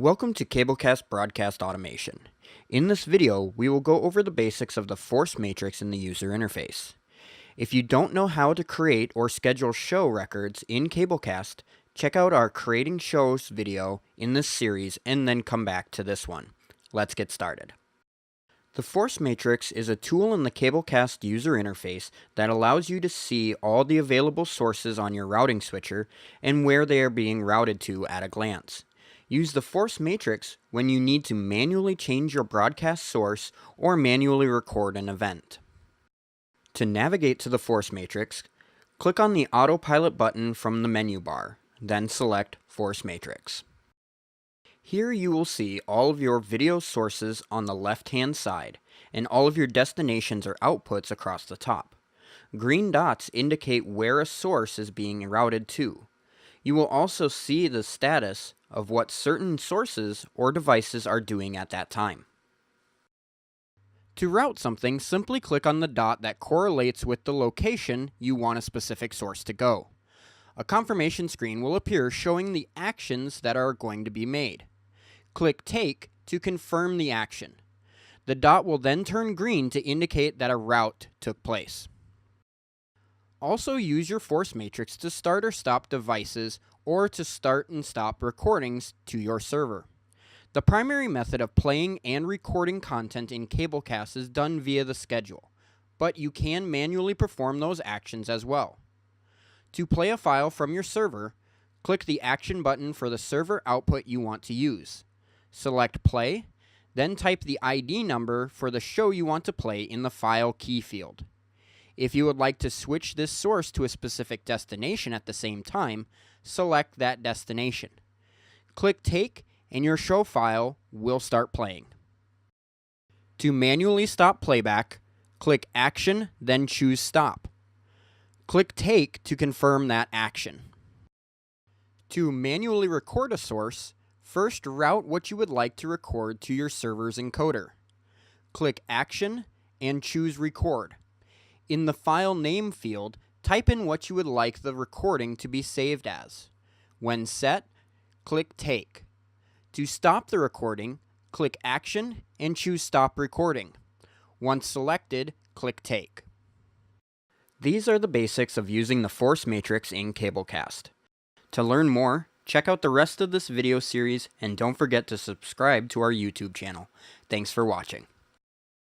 Welcome to Cablecast Broadcast Automation. In this video, we will go over the basics of the force matrix in the user interface. If you don't know how to create or schedule show records in Cablecast, check out our Creating Shows video in this series and then come back to this one. Let's get started. The force matrix is a tool in the Cablecast user interface that allows you to see all the available sources on your routing switcher and where they are being routed to at a glance. Use the force matrix when you need to manually change your broadcast source or manually record an event. To navigate to the force matrix, click on the autopilot button from the menu bar, then select Force Matrix. Here you will see all of your video sources on the left-hand side, and all of your destinations or outputs across the top. Green dots indicate where a source is being routed to. You will also see the status of what certain sources or devices are doing at that time. To route something, simply click on the dot that correlates with the location you want a specific source to go. A confirmation screen will appear showing the actions that are going to be made. Click Take to confirm the action. The dot will then turn green to indicate that a route took place. Also use your force matrix to start or stop devices or to start and stop recordings to your server. The primary method of playing and recording content in Cablecast is done via the schedule, but you can manually perform those actions as well. To play a file from your server, click the action button for the server output you want to use. Select Play, then type the ID number for the show you want to play in the File key field. If you would like to switch this source to a specific destination at the same time, select that destination. Click Take, and your show file will start playing. To manually stop playback, click Action, then choose Stop. Click Take to confirm that action. To manually record a source, first route what you would like to record to your server's encoder. Click Action and choose Record. In the File Name field, type in what you would like the recording to be saved as. When set, click Take. To stop the recording, click Action and choose Stop Recording. Once selected, click Take. These are the basics of using the force matrix in Cablecast. To learn more, check out the rest of this video series and don't forget to subscribe to our YouTube channel. Thanks for watching.